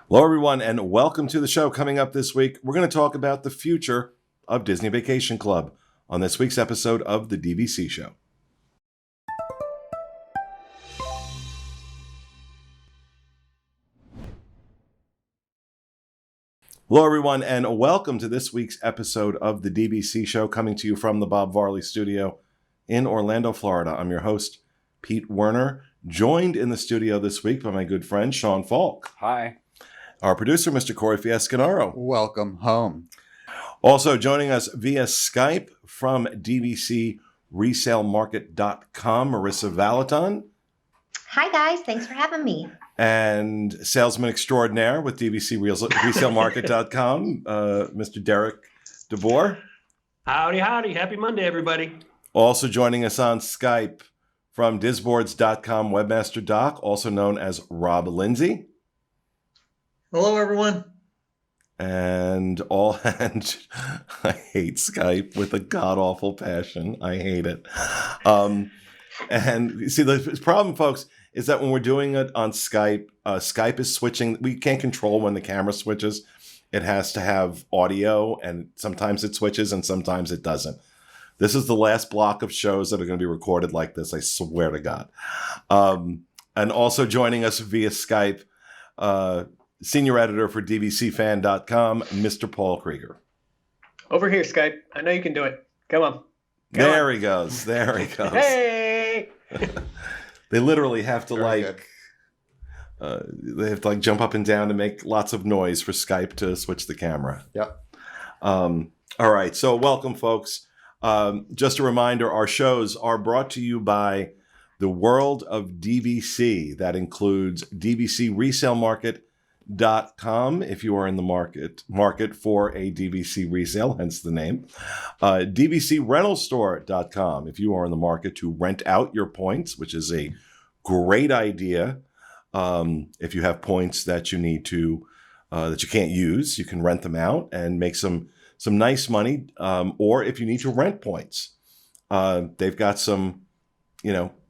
Hello, everyone, and welcome to the show. Coming up this week, we're going to talk about the future of Disney Vacation Club on this week's episode of the DVC Show. Hello, everyone, and welcome to this week's episode of the DVC Show, coming to you from the Bob Varley Studio in Orlando, Florida. I'm your host, Pete Werner, joined in the studio this week by my good friend, Sean Falk. Hi. Our producer, Mr. Corey Fiescanaro. Welcome home. Also joining us via Skype from DVCResaleMarket.com, Marissa Valaton. Hi, guys. Thanks for having me. And salesman extraordinaire with DVCResaleMarket.com, Mr. Derek DeBoer. Howdy, howdy. Happy Monday, everybody. Also joining us on Skype from Disboards.com, Webmaster Doc, also known as Rob Lindsay. Hello, everyone. And I hate Skype with a god-awful passion. I hate it. And you see, the problem, folks, is that when we're doing it on Skype, Skype is switching. We can't control when the camera switches. It has to have audio, and sometimes it switches and sometimes it doesn't. This is the last block of shows that are going to be recorded like this, I swear to God. And also joining us via Skype, senior editor for DVCFan.com, Mr. Paul Krieger. Over here, Skype. I know you can do it. Come on. There he goes. There he goes. Hey! They literally have to Very good. Jump up and down to make lots of noise for Skype to switch the camera. Yep. All right. So welcome, folks. Just a reminder, our shows are brought to you by the World of DVC. That includes DVCResaleMarket.com if you are in the market for a DVC resale, hence the name. DVCRentalStore.com if you are in the market to rent out your points, which is a great idea. If you have points that you need to that you can't use, you can rent them out and make some nice money. Or if you need to rent points, they've got some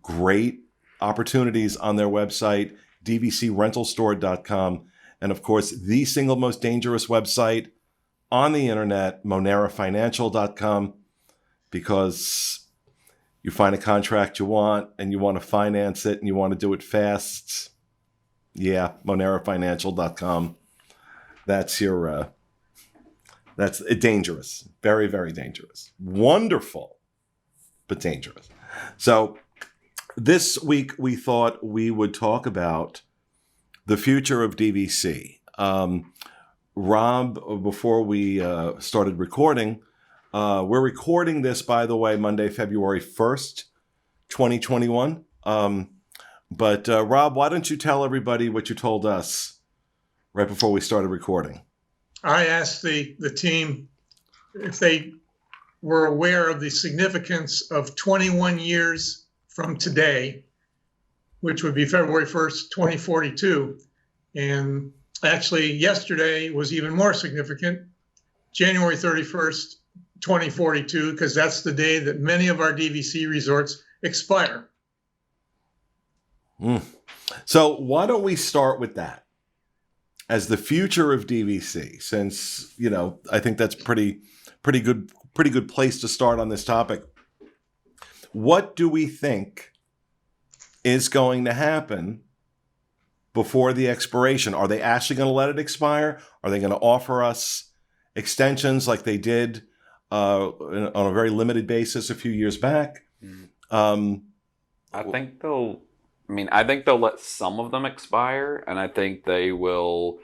great opportunities on their website, DVCRentalStore.com. And of course, the single most dangerous website on the internet, MoneraFinancial.com, because you find a contract you want and you want to finance it and you want to do it fast. Yeah, MoneraFinancial.com. That's dangerous. Very, very dangerous. Wonderful, but dangerous. So this week we thought we would talk about the future of DVC. Rob, before we started recording, we're recording this, by the way, Monday, February 1st, 2021. But Rob, why don't you tell everybody what you told us right before we started recording? I asked the team if they were aware of the significance of 21 years from today, which would be February 1st, 2042. And actually, yesterday was even more significant, January 31st, 2042, because that's the day that many of our DVC resorts expire. So why don't we start with that as the future of DVC, since, I think that's pretty good place to start on this topic. What do we think is going to happen before the expiration? Are they actually going to let it expire? Are they going to offer us extensions like they did on a very limited basis a few years back? I think they'll let some of them expire, and I think they will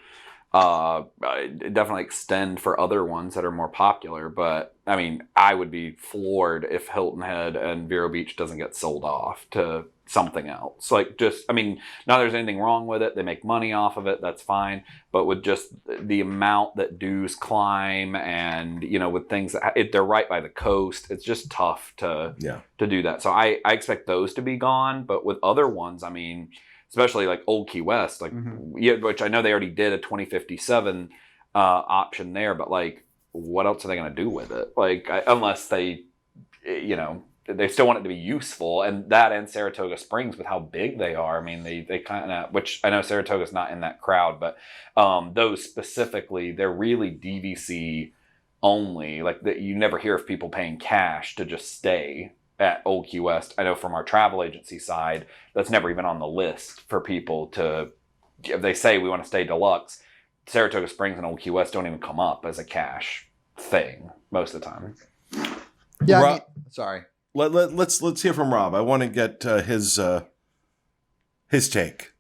definitely extend for other ones that are more popular. But I would be floored if Hilton Head and Vero Beach doesn't get sold off to something else. Not there's anything wrong with it. They make money off of it. That's fine. But with just the amount that dues climb, and with things that they're right by the coast, it's just tough to do that. So I expect those to be gone. But with other ones, especially like Old Key West, which I know they already did a 2057 option there, but what else are they going to do with it? Unless they, they still want it to be useful, and that and Saratoga Springs with how big they are. I mean, they kind of, which I know Saratoga's not in that crowd, but those specifically, they're really DVC only. Like that, you never hear of people paying cash to just stay at Old Key West. I know from our travel agency side, that's never even on the list for people to. If they say we want to stay deluxe, Saratoga Springs and Old Key West don't even come up as a cash thing most of the time. Yeah, Rob, sorry. Let's hear from Rob. I want to get his take.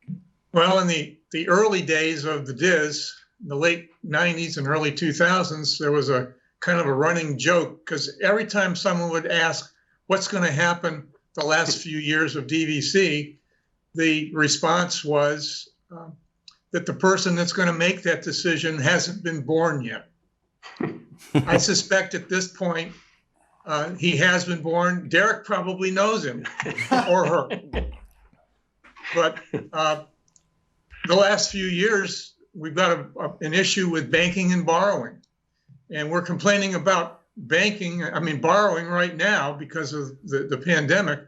Well, in the early days of the DIS, the late 90s and early 2000s, there was a kind of a running joke because every time someone would ask what's going to happen the last few years of DVC, the response was that the person that's going to make that decision hasn't been born yet. I suspect at this point he has been born. Derek probably knows him or her. But the last few years, we've got an issue with banking and borrowing. And we're complaining about borrowing right now because of the pandemic.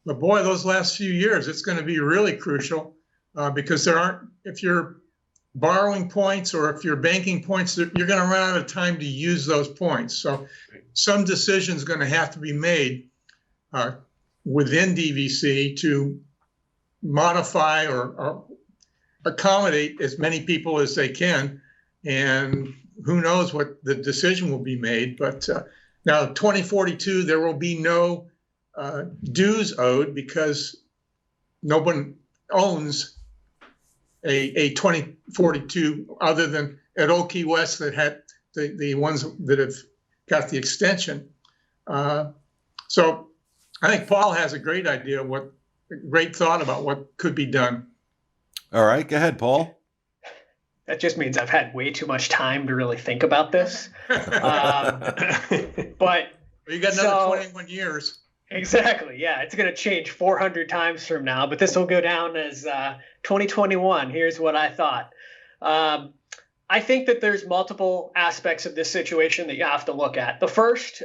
But boy, those last few years, it's going to be really crucial because if you're borrowing points or if you're banking points, you're going to run out of time to use those points. So some decision is going to have to be made within DVC to modify or accommodate as many people as they can. And who knows what the decision will be made. But now 2042, there will be no dues owed because no one owns a 2042 other than at Old Key West that had the ones that have got the extension. So I think Paul has a great idea, great thought about what could be done. All right, go ahead, Paul. That just means I've had way too much time to really think about this. But you got another 21 years. Exactly. Yeah, it's going to change 400 times from now, but this will go down as 2021. Here's what I thought. I think that there's multiple aspects of this situation that you have to look at. The first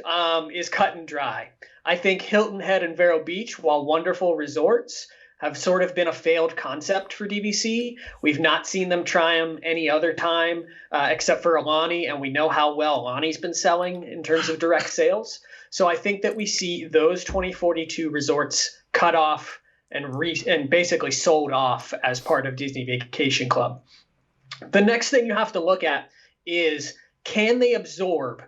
is cut and dry. I think Hilton Head and Vero Beach, while wonderful resorts, have sort of been a failed concept for DVC. We've not seen them try them any other time except for Alani, and we know how well Alani's been selling in terms of direct sales. So I think that we see those 2042 resorts cut off and basically sold off as part of Disney Vacation Club. The next thing you have to look at is, can they absorb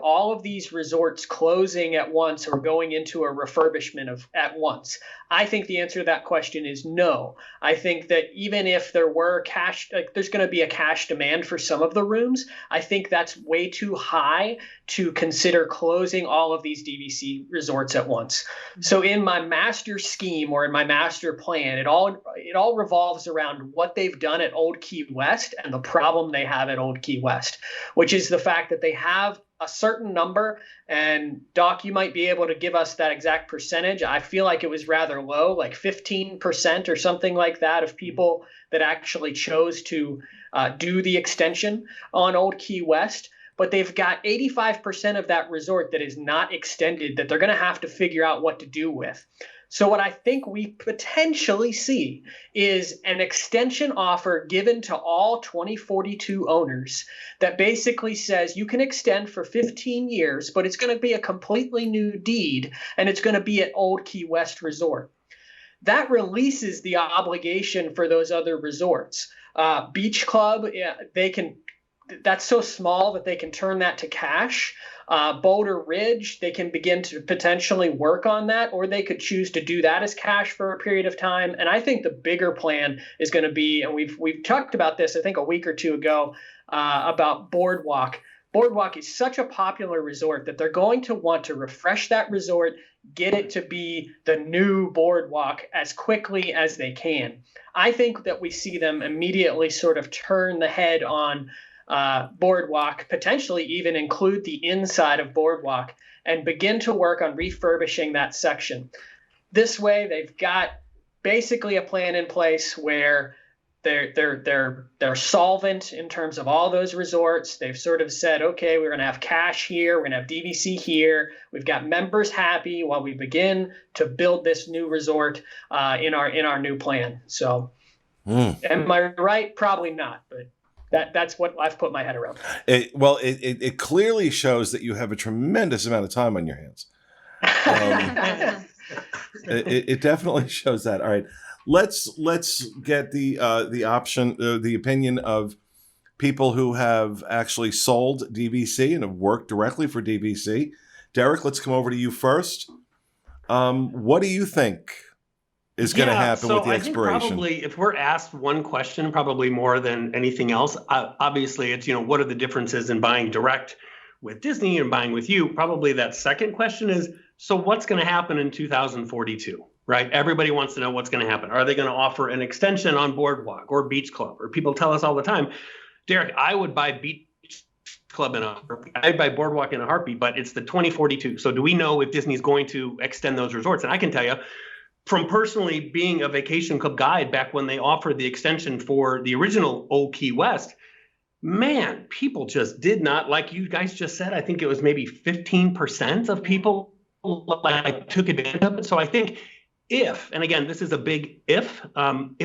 all of these resorts closing at once or going into a refurbishment at once? I think the answer to that question is no. I think that even if there were cash, there's going to be a cash demand for some of the rooms. I think that's way too high to consider closing all of these DVC resorts at once. So in my master scheme or in my master plan, it all revolves around what they've done at Old Key West and the problem they have at Old Key West, which is the fact that they have a certain number, and Doc, you might be able to give us that exact percentage. I feel like it was rather low, like 15% or something like that of people that actually chose to do the extension on Old Key West. But they've got 85% of that resort that is not extended that they're going to have to figure out what to do with. So what I think we potentially see is an extension offer given to all 2042 owners that basically says you can extend for 15 years, but it's going to be a completely new deed, and it's going to be at Old Key West Resort. That releases the obligation for those other resorts. Beach Club, that's so small that they can turn that to cash. Boulder Ridge, they can begin to potentially work on that, or they could choose to do that as cash for a period of time. And I think the bigger plan is going to be, and we've talked about this, I think a week or two ago, about Boardwalk. Boardwalk is such a popular resort that they're going to want to refresh that resort, get it to be the new Boardwalk as quickly as they can. I think that we see them immediately sort of turn the head on Boardwalk, potentially even include the inside of Boardwalk, and begin to work on refurbishing that section. This way, they've got basically a plan in place where they're solvent in terms of all those resorts. They've sort of said, okay, we're going to have cash here, we're going to have DVC here. We've got members happy while we begin to build this new resort in our new plan. So, am I right? Probably not, but that's what I've put my head around. It clearly shows that you have a tremendous amount of time on your hands. It definitely shows that. All right. Let's get the opinion of people who have actually sold DVC and have worked directly for DVC. Derek, let's come over to you first. What do you think is going to happen with the expiration? I think probably, if we're asked one question, probably more than anything else, obviously it's, what are the differences in buying direct with Disney and buying with you? Probably that second question is, so what's going to happen in 2042? Right? Everybody wants to know what's going to happen. Are they going to offer an extension on Boardwalk or Beach Club? Or people tell us all the time, Derek, I would buy Beach Club in a heartbeat. I'd buy Boardwalk in a heartbeat, but it's the 2042. So do we know if Disney's going to extend those resorts? And I can tell you, from personally being a vacation club guide back when they offered the extension for the original Old Key West, man, people just did not, like you guys just said, I think it was maybe 15% of people like took advantage of it. So I think if, and again, this is a big if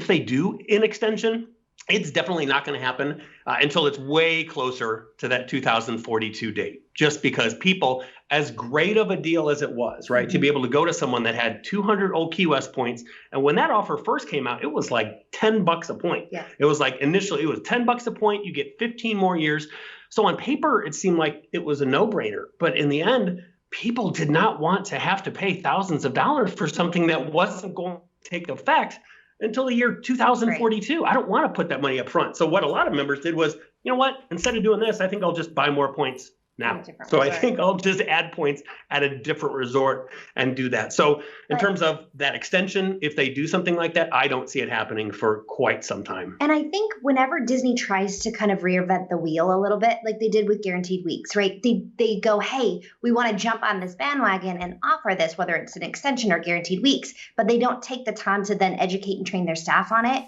they do an extension, it's definitely not going to happen until it's way closer to that 2042 date, just because people, as great of a deal as it was, right, to be able to go to someone that had 200 Old Key West points. And when that offer first came out, it was like $10 a point. Yeah. It was like initially it was $10 a point. You get 15 more years. So on paper, it seemed like it was a no-brainer. But in the end, people did not want to have to pay thousands of dollars for something that wasn't going to take effect until the year 2042. Right. I don't want to put that money up front. So what a lot of members did was, you know what, instead of doing this, I think I'll just buy more points now. So I think I'll just add points at a different resort and do that. So in terms of that extension, if they do something like that, I don't see it happening for quite some time. And I think whenever Disney tries to kind of reinvent the wheel a little bit, like they did with Guaranteed Weeks, right? They go, hey, we want to jump on this bandwagon and offer this, whether it's an extension or Guaranteed Weeks, but they don't take the time to then educate and train their staff on it.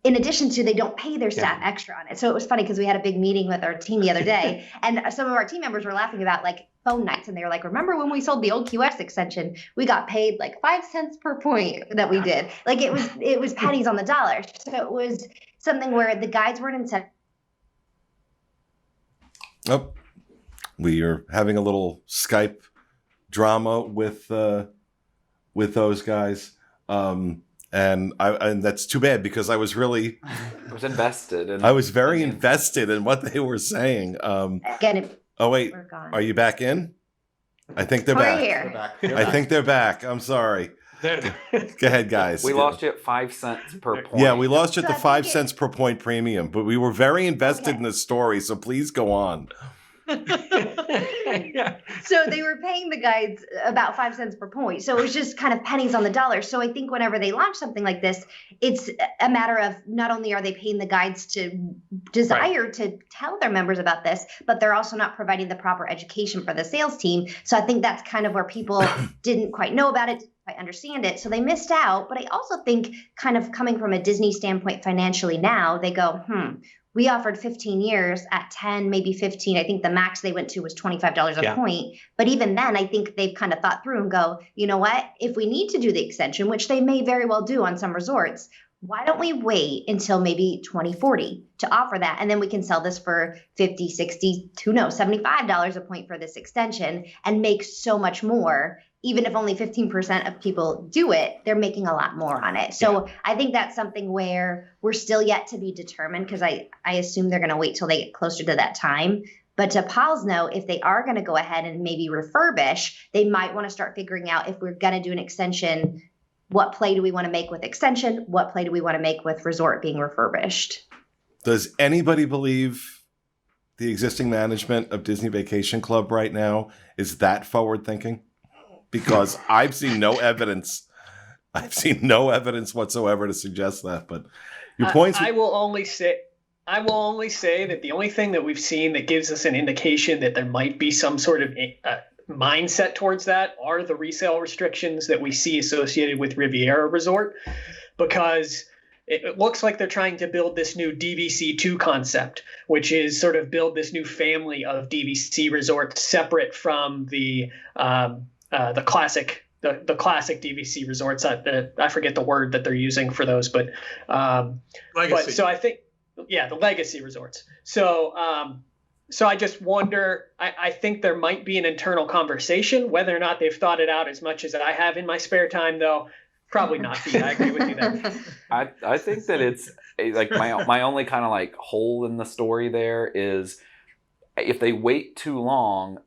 In addition to, they don't pay their staff extra on it. So it was funny because we had a big meeting with our team the other day, and some of our team members were laughing about like phone nights, and they were like, remember when we sold the old QS extension, we got paid like 5 cents per point that we did. Like it was pennies on the dollar. So it was something where the guides weren't incentivized. Oh, we are having a little Skype drama with those guys. And that's too bad because I was invested. I was very invested in what they were saying. Oh wait, are you back in? I think they're back. Here. I think they're back. I'm sorry. Go ahead, guys. We lost you at 5 cents per point. Yeah, we lost you at the 5 cents per point premium, but we were very invested in the story. So please go on. So they were paying the guides about 5 cents per point. So it was just kind of pennies on the dollar. So I think whenever they launch something like this, it's a matter of not only are they paying the guides to desire to tell their members about this, but they're also not providing the proper education for the sales team. So I think that's kind of where people didn't quite know about it, didn't quite understand it. So they missed out. But I also think kind of coming from a Disney standpoint financially now, they go, we offered 15 years at 10, maybe 15. I think the max they went to was $25 a point. But even then, I think they've kind of thought through and go, you know what? If we need to do the extension, which they may very well do on some resorts, why don't we wait until maybe 2040 to offer that? And then we can sell this for $50, $60, $75 a point for this extension and make so much more. Even if only 15% of people do it, they're making a lot more on it. So I think that's something where we're still yet to be determined, because I assume they're going to wait till they get closer to that time. But to Paul's note, if they are going to go ahead and maybe refurbish, they might want to start figuring out, if we're going to do an extension, what play do we want to make with extension? What play do we want to make with resort being refurbished? Does anybody believe the existing management of Disney Vacation Club right now is that forward thinking? Because I've seen no evidence. I've seen no evidence whatsoever to suggest that. But your points. I will only say that the only thing that we've seen that gives us an indication that there might be some sort of mindset towards that are the resale restrictions that we see associated with Riviera Resort, because it looks like they're trying to build this new DVC2 concept, which is sort of build this new family of DVC resorts separate from the classic DVC resorts. I forget the word that they're using for those, but so I think, yeah, the legacy resorts. So I just wonder, I think there might be an internal conversation. Whether or not they've thought it out as much as I have in my spare time, though, probably not. Pete, I agree with you there. I think that it's like my only kind of like hole in the story there is if they wait too long,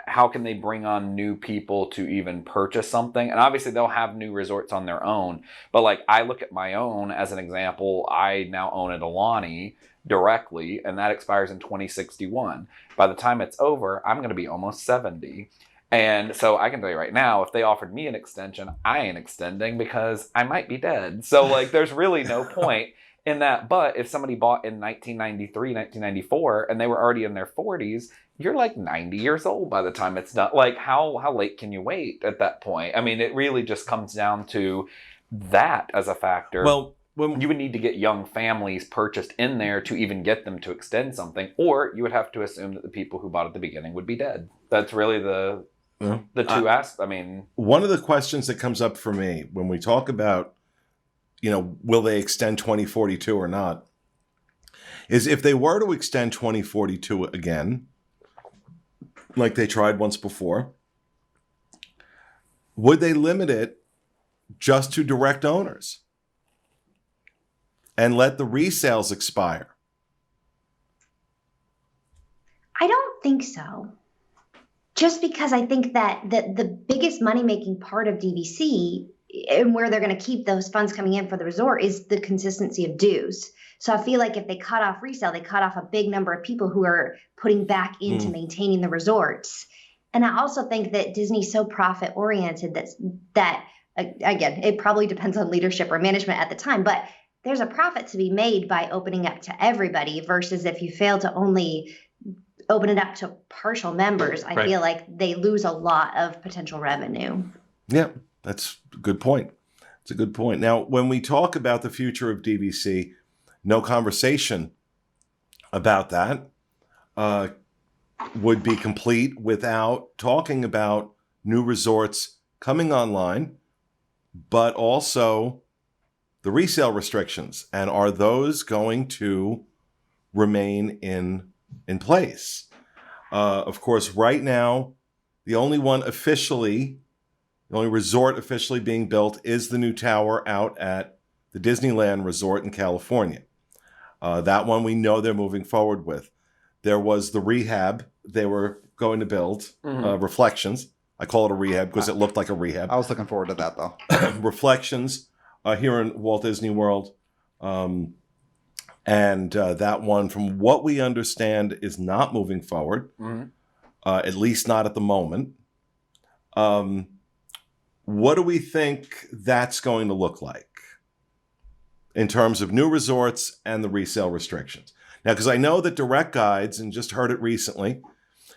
how can they bring on new people to even purchase something? And obviously they'll have new resorts on their own. But like I look at my own as an example, I now own a Delaney directly, and that expires in 2061. By the time it's over, I'm going to be almost 70. And so I can tell you right now, if they offered me an extension, I ain't extending because I might be dead. So like there's really no point in that. But if somebody bought in 1993, 1994, and they were already in their 40s, you're like 90 years old by the time it's done. Like how late can you wait at that point? I mean, it really just comes down to that as a factor. Well, you would need to get young families purchased in there to even get them to extend something, or you would have to assume that the people who bought at the beginning would be dead. That's really the two aspects. I mean, one of the questions that comes up for me when we talk about, will they extend 2042 or not, is if they were to extend 2042 again, like they tried once before, would they limit it just to direct owners and let the resales expire? I don't think so. Just because I think that the biggest money-making part of DVC and where they're going to keep those funds coming in for the resort is the consistency of dues. So I feel like if they cut off resale, they cut off a big number of people who are putting back into maintaining the resorts. And I also think that Disney's so profit-oriented that again, it probably depends on leadership or management at the time, but there's a profit to be made by opening up to everybody versus if you fail to only open it up to partial members, I feel like they lose a lot of potential revenue. Yeah, that's a good point. It's a good point. Now, when we talk about the future of DVC, no conversation about that would be complete without talking about new resorts coming online, but also the resale restrictions. And are those going to remain in place? Of course, right now, the only resort officially being built is the new tower out at the Disneyland Resort in California. That one we know they're moving forward with. There was the rehab they were going to build, Reflections. I call it a rehab because it looked like a rehab. I was looking forward to that, though. Reflections here in Walt Disney World. And that one, from what we understand, is not moving forward, at least not at the moment. What do we think that's going to look like in terms of new resorts and the resale restrictions? Now, because I know that direct guides, and just heard it recently,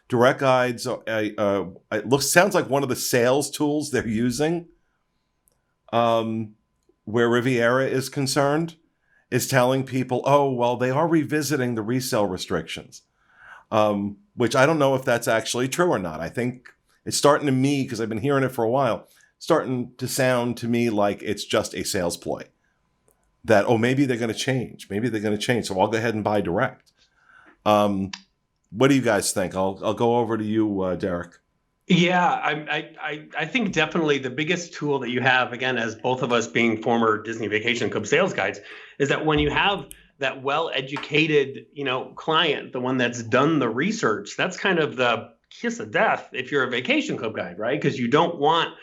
direct guides, sounds like one of the sales tools they're using where Riviera is concerned, is telling people, oh, well, they are revisiting the resale restrictions, which I don't know if that's actually true or not. I think it's starting to me, because I've been hearing it for a while, starting to sound to me like it's just a sales ploy. That, oh, maybe they're going to change. Maybe they're going to change. So I'll go ahead and buy direct. What do you guys think? I'll go over to you, Derek. Yeah, I think definitely the biggest tool that you have, again, as both of us being former Disney Vacation Club sales guides, is that when you have that well-educated, client, the one that's done the research, that's kind of the kiss of death if you're a vacation club guide, right? Because you don't want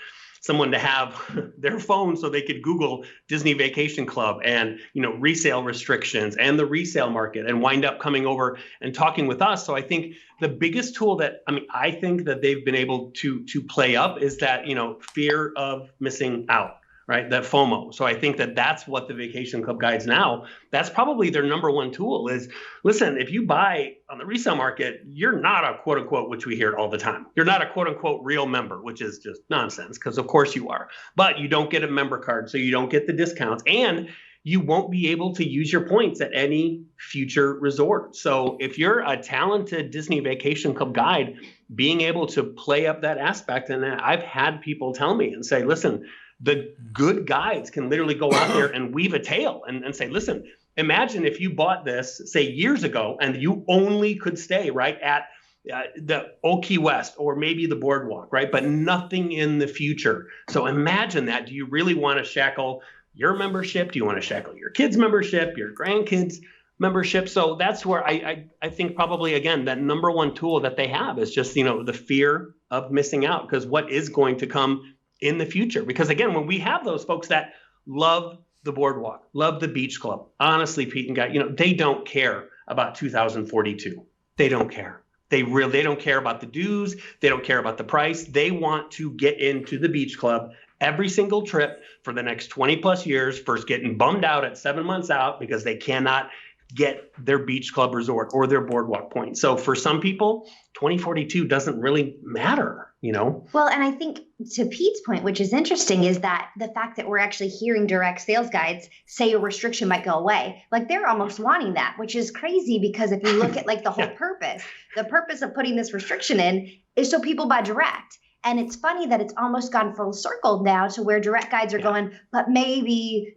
someone to have their phone so they could Google Disney Vacation Club and, resale restrictions and the resale market and wind up coming over and talking with us. So I think the biggest tool that, I think that they've been able to play up is that, fear of missing out, right? That FOMO. So I think that that's what the vacation club guides now, that's probably their number one tool is, listen, if you buy on the resale market, you're not a quote unquote, which we hear all the time. You're not a quote unquote real member, which is just nonsense because of course you are, but you don't get a member card. So you don't get the discounts and you won't be able to use your points at any future resort. So if you're a talented Disney Vacation Club guide, being able to play up that aspect, and I've had people tell me and say, listen, the good guides can literally go out there and weave a tale and say, listen, imagine if you bought this, say, years ago, and you only could stay right at the Old Key West or maybe the boardwalk, right? But nothing in the future. So imagine that. Do you really want to shackle your membership? Do you want to shackle your kids' membership, your grandkids' membership? So that's where I think probably, again, that number one tool that they have is just, the fear of missing out, because what is going to come in the future? Because again, when we have those folks that love the boardwalk, love the beach club, honestly, Pete and Guy, they don't care about 2042. They don't care. They don't care about the dues. They don't care about the price. They want to get into the beach club every single trip for the next 20 plus years, first getting bummed out at 7 months out because they cannot get their beach club resort or their boardwalk points. So for some people, 2042 doesn't really matter, Well, and I think to Pete's point, which is interesting, is that the fact that we're actually hearing direct sales guides say a restriction might go away. Like they're almost wanting that, which is crazy, because if you look at like the whole purpose, the purpose of putting this restriction in is so people buy direct. And it's funny that it's almost gone full circle now to where direct guides are going, but maybe,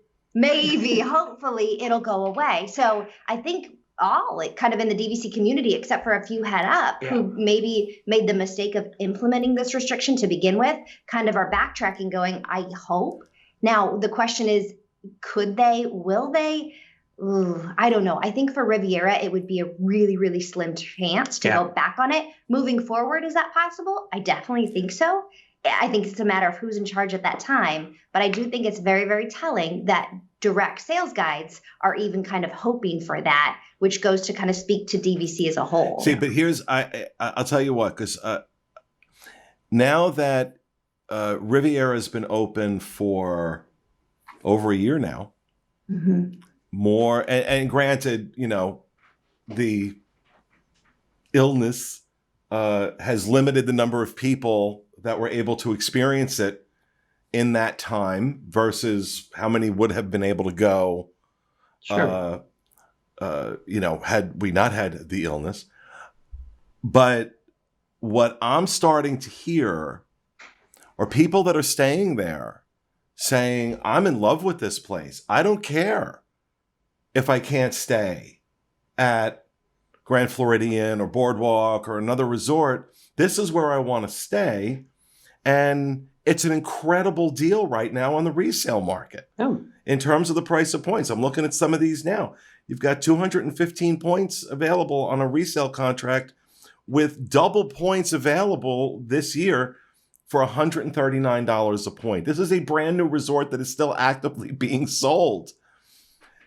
hopefully it'll go away. So I think all kind of in the DVC community, except for a few head up who maybe made the mistake of implementing this restriction to begin with, kind of are backtracking going, I hope. Now, the question is, could they, will they? Ooh, I don't know. I think for Riviera, it would be a really, really slim chance to go back on it. Moving forward, is that possible? I definitely think so. I think it's a matter of who's in charge at that time. But I do think it's very, very telling that direct sales guides are even kind of hoping for that, which goes to kind of speak to DVC as a whole. See, but I'll tell you what, because now that Riviera has been open for over a year now, more, and granted, the illness has limited the number of people that were able to experience it in that time versus how many would have been able to go, Sure. Had we not had the illness. But what I'm starting to hear are people that are staying there saying, I'm in love with this place. I don't care if I can't stay at Grand Floridian or Boardwalk or another resort. This is where I want to stay. And it's an incredible deal right now on the resale market in terms of the price of points. I'm looking at some of these now. You've got 215 points available on a resale contract with double points available this year for $139 a point. This is a brand new resort that is still actively being sold.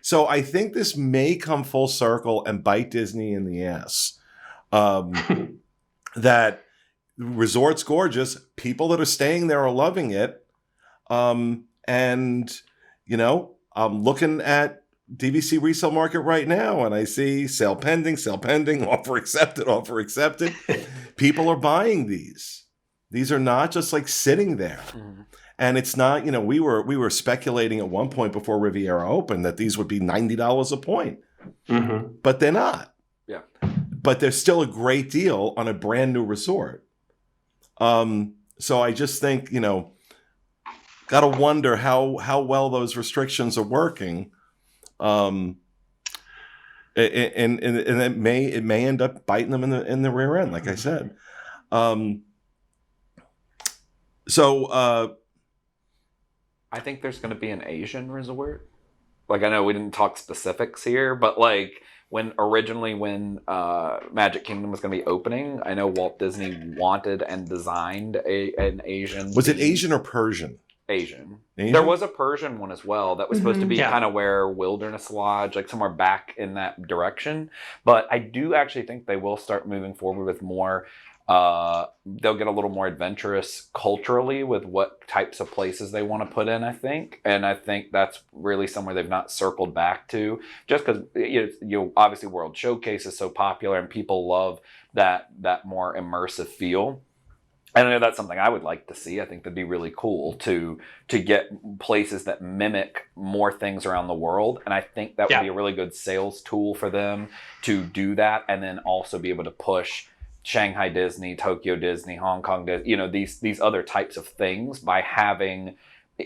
So I think this may come full circle and bite Disney in the ass. That resort's gorgeous. People that are staying there are loving it. I'm looking at DVC resale market right now, and I see sale pending, offer accepted. People are buying these. These are not just like sitting there. And it's not, we were speculating at one point before Riviera opened that these would be $90 a point. But they're not. Yeah. But they're still a great deal on a brand new resort. So I just think, got to wonder how well those restrictions are working. And it may end up biting them in the rear end, like I said. I think there's going to be an Asian resort. Like, I know we didn't talk specifics here, but like when Magic Kingdom was going to be opening, I know Walt Disney wanted and designed an Asian. Was it Asian or Persian? Asian. There was a Persian one as well that was supposed to be kind of where Wilderness Lodge, like somewhere back in that direction. But I do actually think they will start moving forward with more. They'll get a little more adventurous culturally with what types of places they want to put in, I think. And I think that's really somewhere they've not circled back to, just because obviously World Showcase is so popular and people love that more immersive feel. I know that's something I would like to see. I think that'd be really cool to get places that mimic more things around the world. And I think that would be a really good sales tool for them to do that, and then also be able to push Shanghai Disney, Tokyo Disney, Hong Kong Disney, these other types of things by having.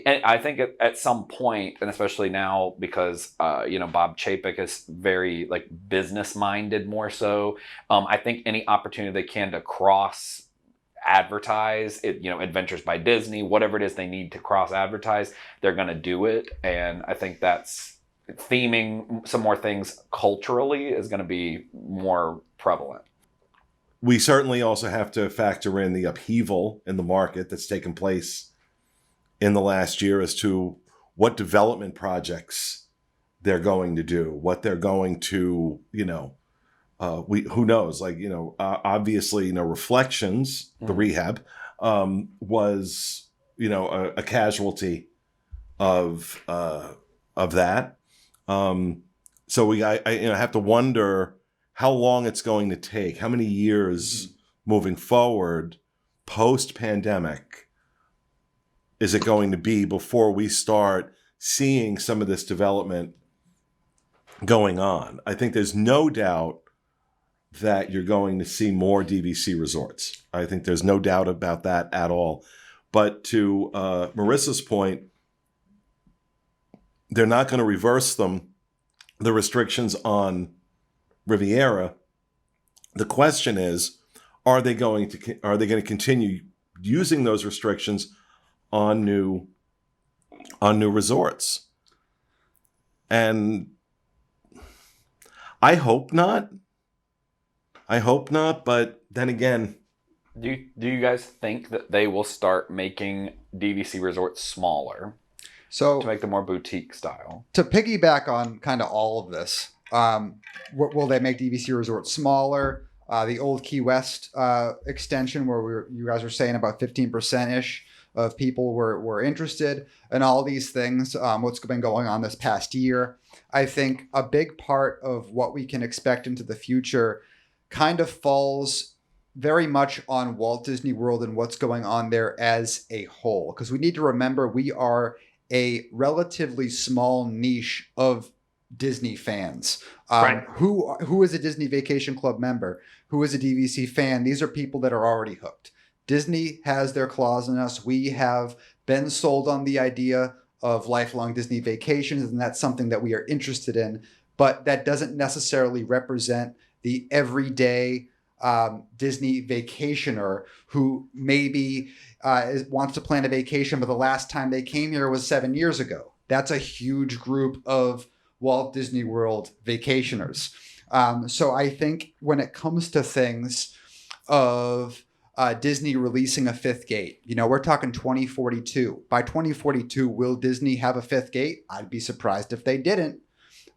And I think at some point, and especially now because Bob Chapek is very like business minded more so. I think any opportunity they can to cross advertise it, Adventures by Disney, whatever it is they need to cross advertise, they're going to do it. And I think that's theming some more things culturally is going to be more prevalent. We certainly also have to factor in the upheaval in the market that's taken place in the last year as to what development projects they're going to do, what they're going to, who knows? Like, obviously, Reflections, the rehab, was, a casualty of that. So I have to wonder how long it's going to take, how many years moving forward, post-pandemic, is it going to be before we start seeing some of this development going on? I think there's no doubt that you're going to see more DVC resorts. I think there's no doubt about that at all. But to Marissa's point, they're not going to reverse the restrictions on Riviera. The question is, are they going to continue using those restrictions on new resorts? And I hope not. But then again, do you guys think that they will start making DVC resorts smaller, so to make them more boutique style? To piggyback on kind of all of this, will they make DVC resorts smaller? The old Key West extension, where you guys were saying about 15%-ish of people were interested, and all these things, what's been going on this past year. I think a big part of what we can expect into the future kind of falls very much on Walt Disney World and what's going on there as a whole. Because we need to remember we are a relatively small niche of Disney fans. Right. Who is a Disney Vacation Club member? Who is a DVC fan? These are people that are already hooked. Disney has their claws in us. We have been sold on the idea of lifelong Disney vacations, and that's something that we are interested in. But that doesn't necessarily represent the everyday Disney vacationer who maybe wants to plan a vacation, but the last time they came here was 7 years ago. That's a huge group of Walt Disney World vacationers. So I think when it comes to things of Disney releasing a fifth gate, we're talking 2042. By 2042, will Disney have a fifth gate? I'd be surprised if they didn't.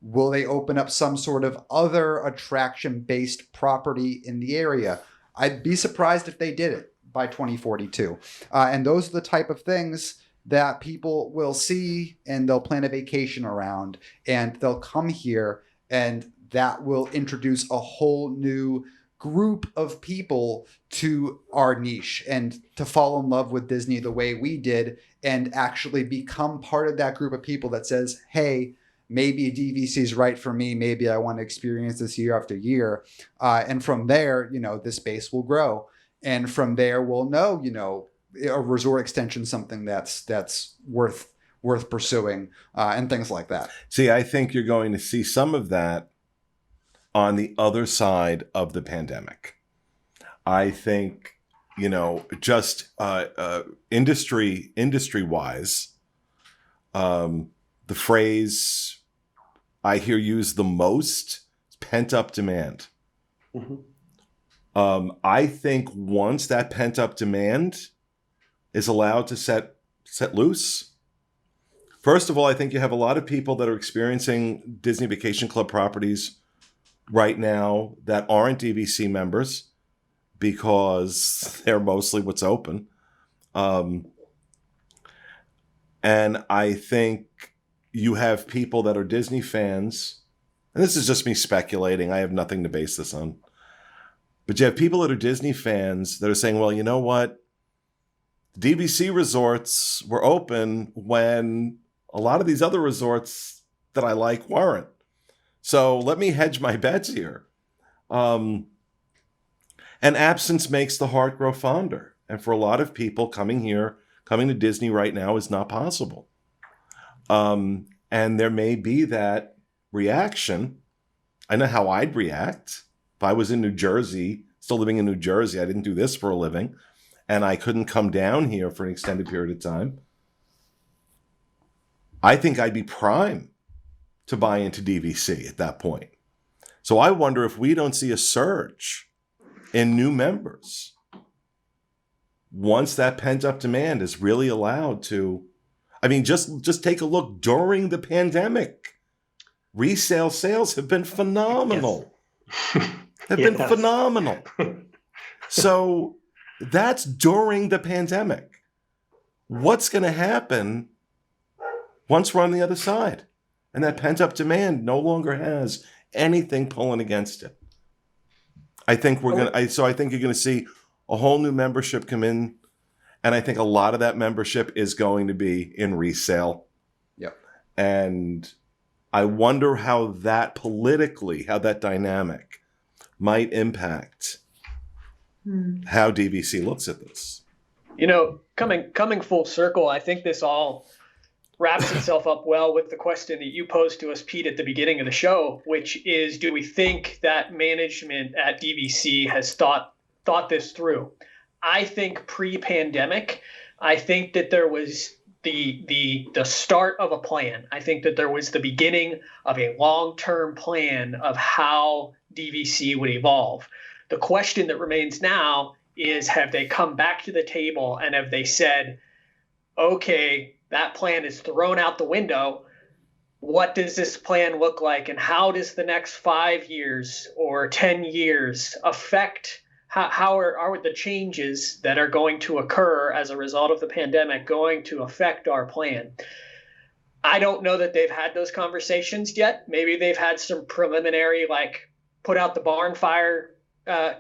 Will they open up some sort of other attraction-based property in the area? I'd be surprised if they did it by 2042. And those are the type of things that people will see and they'll plan a vacation around, and they'll come here, and that will introduce a whole new group of people to our niche and to fall in love with Disney the way we did, and actually become part of that group of people that says, hey, maybe DVC is right for me. Maybe I want to experience this year after year. And from there, the space will grow. And from there, we'll know, a resort extension, something that's worth pursuing, and things like that. See, I think you're going to see some of that on the other side of the pandemic. I think, just industry-wise, the phrase I hear used the most is pent-up demand. Mm-hmm. I think once that pent-up demand is allowed to set loose, first of all, I think you have a lot of people that are experiencing Disney Vacation Club properties right now that aren't DVC members because they're mostly what's open. And I think you have people that are Disney fans, and this is just me speculating, I have nothing to base this on, but you have people that are Disney fans that are saying, well, you know what? DVC resorts were open when a lot of these other resorts that I like weren't. So let me hedge my bets here. And absence makes the heart grow fonder. And for a lot of people, coming to Disney right now is not possible. And there may be that reaction. I know how I'd react if I was in New Jersey, still living in New Jersey. I didn't do this for a living, and I couldn't come down here for an extended period of time. I think I'd be prime to buy into DVC at that point. So I wonder if we don't see a surge in new members once that pent-up demand is really allowed to. I mean, just take a look during the pandemic. Resale sales have been phenomenal. Yes. Have been phenomenal. So that's during the pandemic. What's going to happen once we're on the other side and that pent-up demand no longer has anything pulling against it? I think you're going to see a whole new membership come in, and I think a lot of that membership is going to be in resale. Yep. And I wonder how that dynamic might impact how DVC looks at this. Coming full circle, I think this all wraps itself up well with the question that you posed to us, Pete, at the beginning of the show, which is, do we think that management at DVC has thought this through? I think pre-pandemic, I think that there was the start of a plan. I think that there was the beginning of a long-term plan of how DVC would evolve. The question that remains now is, have they come back to the table and have they said, okay, that plan is thrown out the window. What does this plan look like? And how does the next 5 years or 10 years affect how are the changes that are going to occur as a result of the pandemic going to affect our plan? I don't know that they've had those conversations yet. Maybe they've had some preliminary, put out the barn fire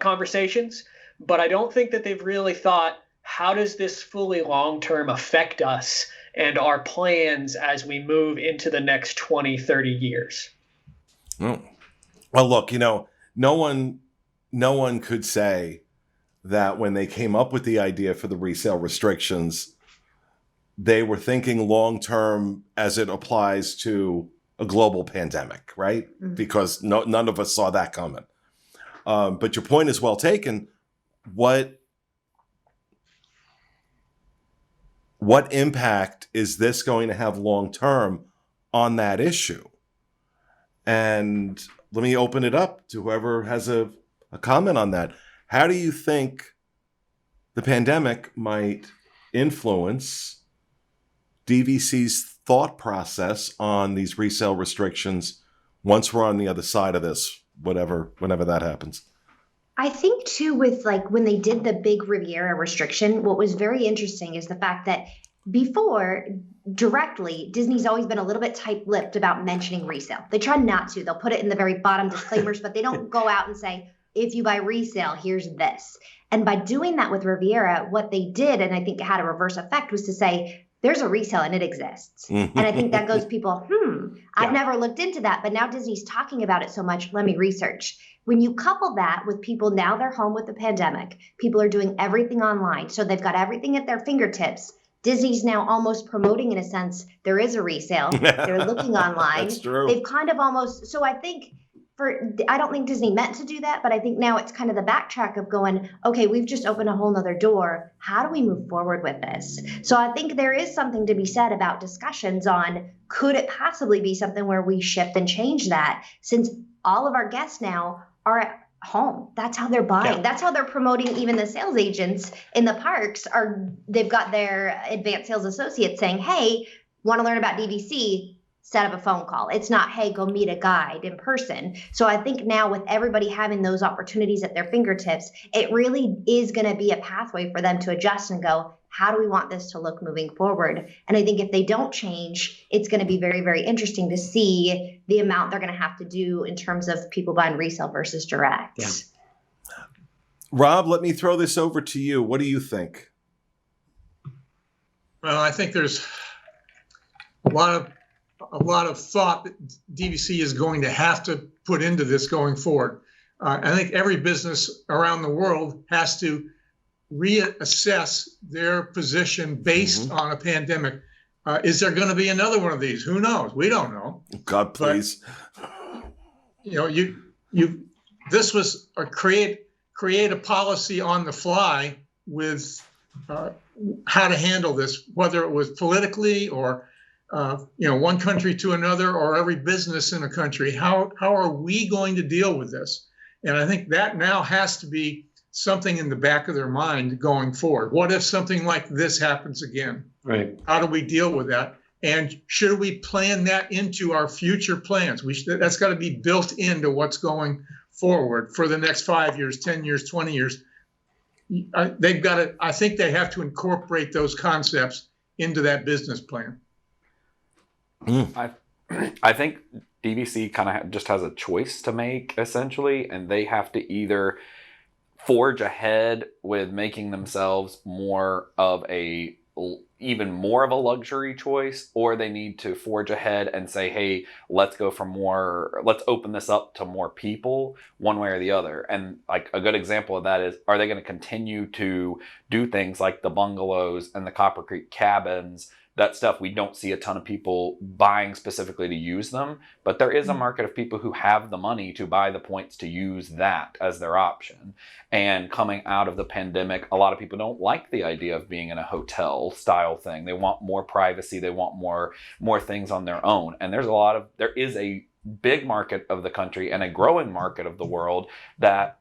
conversations, but I don't think that they've really thought, how does this fully long-term affect us and our plans as we move into the next 20, 30 years? Well, look, no one could say that when they came up with the idea for the resale restrictions, they were thinking long-term as it applies to a global pandemic, right? Mm-hmm. Because none of us saw that coming. But your point is well taken. What impact is this going to have long-term on that issue? And let me open it up to whoever has a comment on that. How do you think the pandemic might influence DVC's thought process on these resale restrictions once we're on the other side of this, whenever that happens? I think too, with when they did the big Riviera restriction, what was very interesting is the fact that before, directly, Disney's always been a little bit tight-lipped about mentioning resale. They try not to. They'll put it in the very bottom disclaimers, but they don't go out and say, if you buy resale, here's this. And by doing that with Riviera, what they did, and I think it had a reverse effect, was to say, there's a resale and it exists. And I think that goes people, I've never looked into that, but now Disney's talking about it so much, let me research. When you couple that with people, now they're home with the pandemic, people are doing everything online, so they've got everything at their fingertips. Disney's now almost promoting, in a sense, there is a resale. They're looking online. That's true. They've kind of almost, so I think I don't think Disney meant to do that, but I think now it's kind of the backtrack of going, okay, we've just opened a whole nother door. How do we move forward with this? So I think there is something to be said about discussions on, could it possibly be something where we shift and change that, since all of our guests now are at home. That's how they're buying. Yeah. That's how they're promoting. Even the sales agents in the parks they've got their advanced sales associates saying, hey, want to learn about DVC? Set up a phone call. It's not, hey, go meet a guide in person. So I think now with everybody having those opportunities at their fingertips, it really is going to be a pathway for them to adjust and go, how do we want this to look moving forward? And I think if they don't change, it's going to be very, very interesting to see the amount they're going to have to do in terms of people buying resale versus direct. Yeah. Rob, let me throw this over to you. What do you think? Well, I think there's a lot of thought that DVC is going to have to put into this going forward. I think every business around the world has to reassess their position based on a pandemic. Is there going to be another one of these? Who knows? We don't know. God, please. But, this was create a policy on the fly with how to handle this, whether it was politically or one country to another or every business in a country. How are we going to deal with this? And I think that now has to be something in the back of their mind going forward. What if something like this happens again? Right. How do we deal with that? And should we plan that into our future plans? That's got to be built into what's going forward for the next 5 years, 10 years, 20 years. They've got to, I think they have to incorporate those concepts into that business plan. I think DVC kind of just has a choice to make, essentially, and they have to either forge ahead with making themselves even more of a luxury choice, or they need to forge ahead and say, hey, let's open this up to more people, one way or the other. And like a good example of that is, are they going to continue to do things like the bungalows and the Copper Creek cabins? That stuff, we don't see a ton of people buying specifically to use them, but there is a market of people who have the money to buy the points to use that as their option. And coming out of the pandemic, a lot of people don't like the idea of being in a hotel style thing. They want more privacy. They want more things on their own. And there is a big market of the country and a growing market of the world that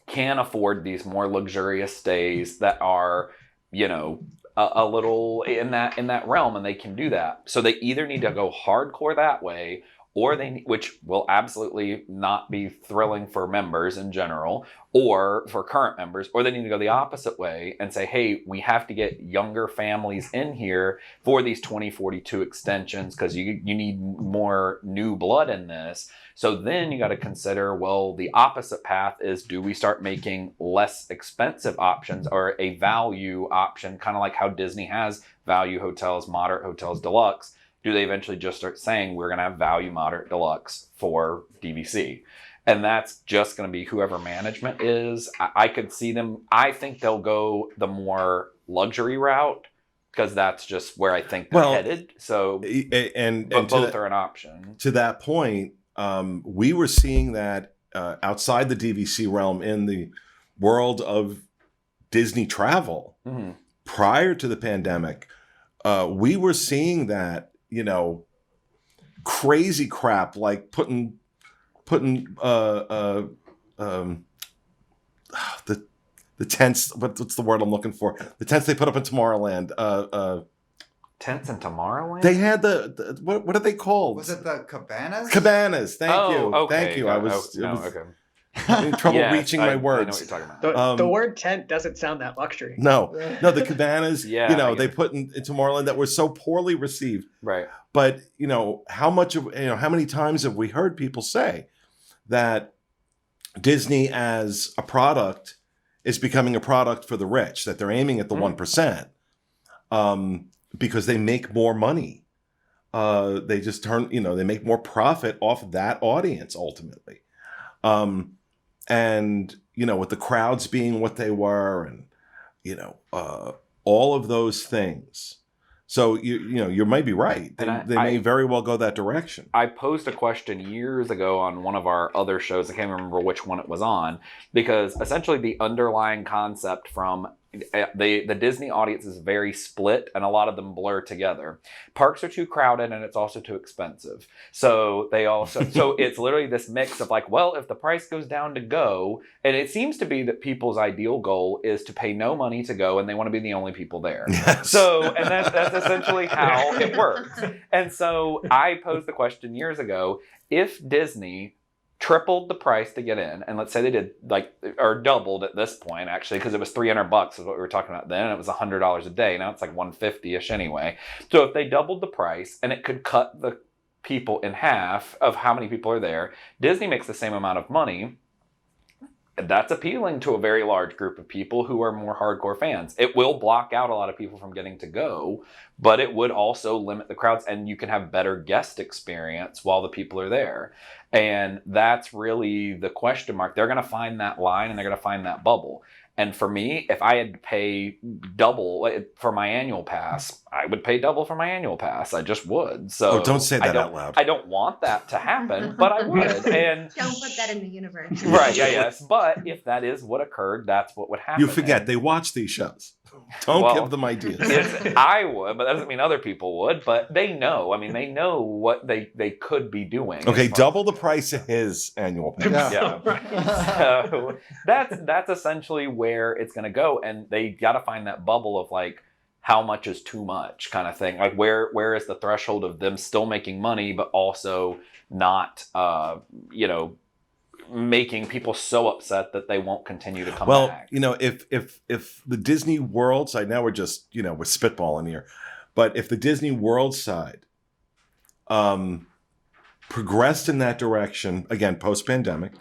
can afford these more luxurious stays that are, a little in that realm, and they can do that. So they either need to go hardcore that way, or which will absolutely not be thrilling for members in general, or for current members, or they need to go the opposite way and say, hey, we have to get younger families in here for these 2042 extensions because you need more new blood in this. So then you got to consider, well, the opposite path is, do we start making less expensive options or a value option, kind of like how Disney has value hotels, moderate hotels, deluxe? Do they eventually just start saying we're going to have value, moderate, deluxe for DVC? And that's just going to be whoever management is. I could see them. I think they'll go the more luxury route because that's just where I think they're headed. So, and both are an option. To that point, we were seeing that outside the DVC realm in the world of Disney travel prior to the pandemic. We were seeing that, crazy crap like putting the tents. What's the word I'm looking for? The tents they put up in Tomorrowland. Tents in Tomorrowland? They had the what are they called? Was it the cabanas? Cabanas. Thank you. Okay. Thank you. I was okay. having trouble reaching my words. I know what you're talking about. The word tent doesn't sound that luxury. No, the cabanas, they put in Tomorrowland that were so poorly received. Right. But, how many times have we heard people say that Disney as a product is becoming a product for the rich, that they're aiming at the 1%, because they make more money. They just they make more profit off of that audience ultimately. And, with the crowds being what they were and, all of those things. So, you might be right. They may very well go that direction. I posed a question years ago on one of our other shows. I can't remember which one it was on, because essentially the underlying concept from the Disney audience is very split, and a lot of them blur together. Parks are too crowded, and it's also too expensive. So so it's literally this mix of like, well, if the price goes down to go, and it seems to be that people's ideal goal is to pay no money to go, and they want to be the only people there. Yes. So, and that's essentially how it works. And so I posed the question years ago: if Disney tripled the price to get in, and let's say they did or doubled at this point, actually, because it was $300 is what we were talking about then, and it was $100 a day. Now it's like $150-ish anyway. So if they doubled the price and it could cut the people in half of how many people are there, Disney makes the same amount of money. that's appealing to a very large group of people who are more hardcore fans. It will block out a lot of people from getting to go, but it would also limit the crowds, and you can have better guest experience while the people are there. And that's really the question mark. They're going to find that line and they're going to find that bubble. And for me, if I had to pay double for my annual pass, I would pay double for my annual pass. I just would. So don't say that out loud. I don't want that to happen, but I would. And Don't put that in the universe. right, yes. But if that is what occurred, that's what would happen. You forget, they watch these shows. Don't give them ideas. I would, but that doesn't mean other people would. But they know. I mean, they know what they could be doing. Okay, double the price of his annual pass. Yeah. So that's essentially where it's going to go, and they got to find that bubble of like, how much is too much kind of thing. Like where is the threshold of them still making money, but also not, making people so upset that they won't continue to come back. If the Disney World side, now we're just, we're spitballing here, but if the Disney World side progressed in that direction, again, post-pandemic,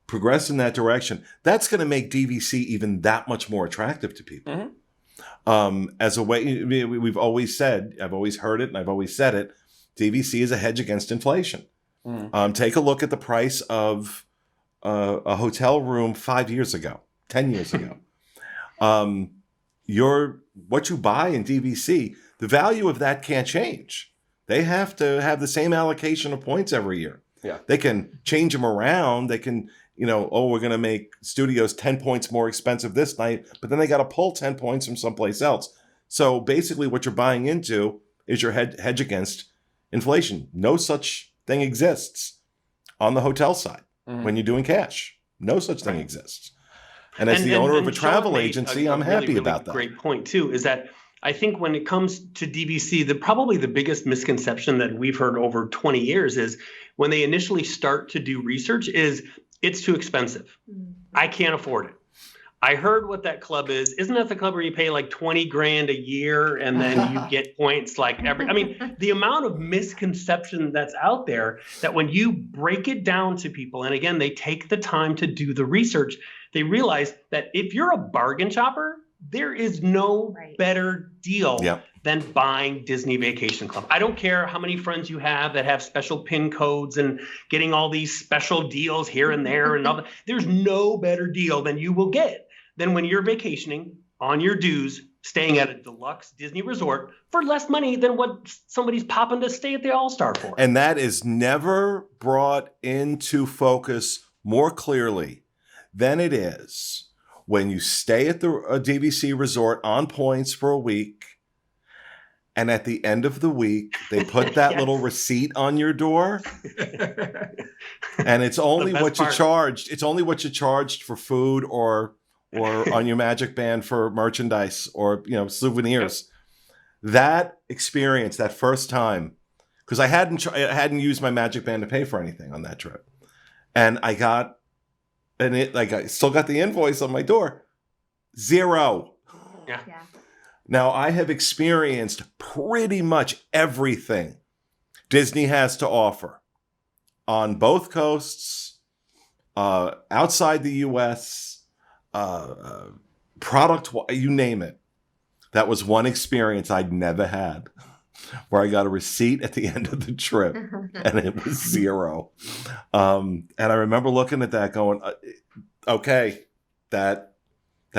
progressed in that direction, that's going to make DVC even that much more attractive to people. Mm-hmm. As a way, we've always said, I've always heard it and I've always said it, DVC is a hedge against inflation. Take a look at the price of a hotel room 5 years ago, 10 years ago. What you buy in DVC, the value of that can't change. They have to have the same allocation of points every year. Yeah. They can change them around. They can, we're going to make studios 10 points more expensive this night, but then they got to pull 10 points from someplace else. So basically what you're buying into is your hedge against inflation. No such thing exists on the hotel side when you're doing cash. No such thing exists. And as the owner of a travel agency, I'm happy about that. Great point too, is that I think when it comes to DVC, probably the biggest misconception that we've heard over 20 years is when they initially start to do research is it's too expensive. I can't afford it. I heard what that club is. Isn't that the club where you pay like 20 grand a year and then you get points like the amount of misconception that's out there, that when you break it down to people, and again, they take the time to do the research, they realize that if you're a bargain shopper, there is no better deal than buying Disney Vacation Club. I don't care how many friends you have that have special PIN codes and getting all these special deals here and there and all that. There's no better deal than you will get than when you're vacationing on your dues, staying at a deluxe Disney resort for less money than what somebody's popping to stay at the All-Star for. And that is never brought into focus more clearly than it is when you stay at the DVC resort on points for a week, and at the end of the week, they put that little receipt on your door, and it's only what you charged. It's only what you charged for food or on your Magic Band for merchandise or souvenirs. That experience, that first time, because I hadn't used my Magic Band to pay for anything on that trip, and I still got the invoice on my door, $0. Yeah. Now I have experienced pretty much everything Disney has to offer on both coasts, outside the U.S. Product, you name it. That was one experience I'd never had, where I got a receipt at the end of the trip and it was $0. And I remember looking at that going, okay, that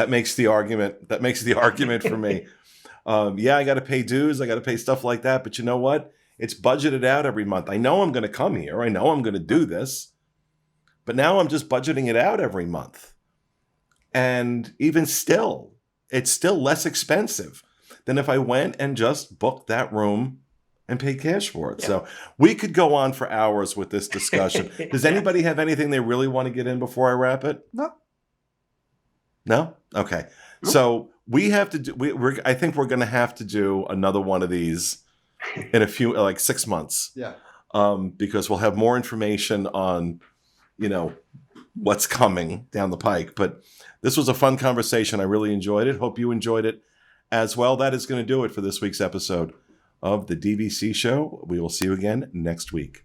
makes the argument. That makes the argument for me. I got to pay dues. I got to pay stuff like that. But you know what? It's budgeted out every month. I know I'm going to come here. I know I'm going to do this. But now I'm just budgeting it out every month. And even still, it's still less expensive than if I went and just booked that room and paid cash for it. Yeah. So we could go on for hours with this discussion. Does anybody have anything they really want to get in before I wrap it? No? Okay. So we have to do, I think we're going to have to do another one of these in a few, like 6 months. Yeah. Because we'll have more information on, what's coming down the pike. But this was a fun conversation. I really enjoyed it. Hope you enjoyed it as well. That is going to do it for this week's episode of the DVC Show. We will see you again next week.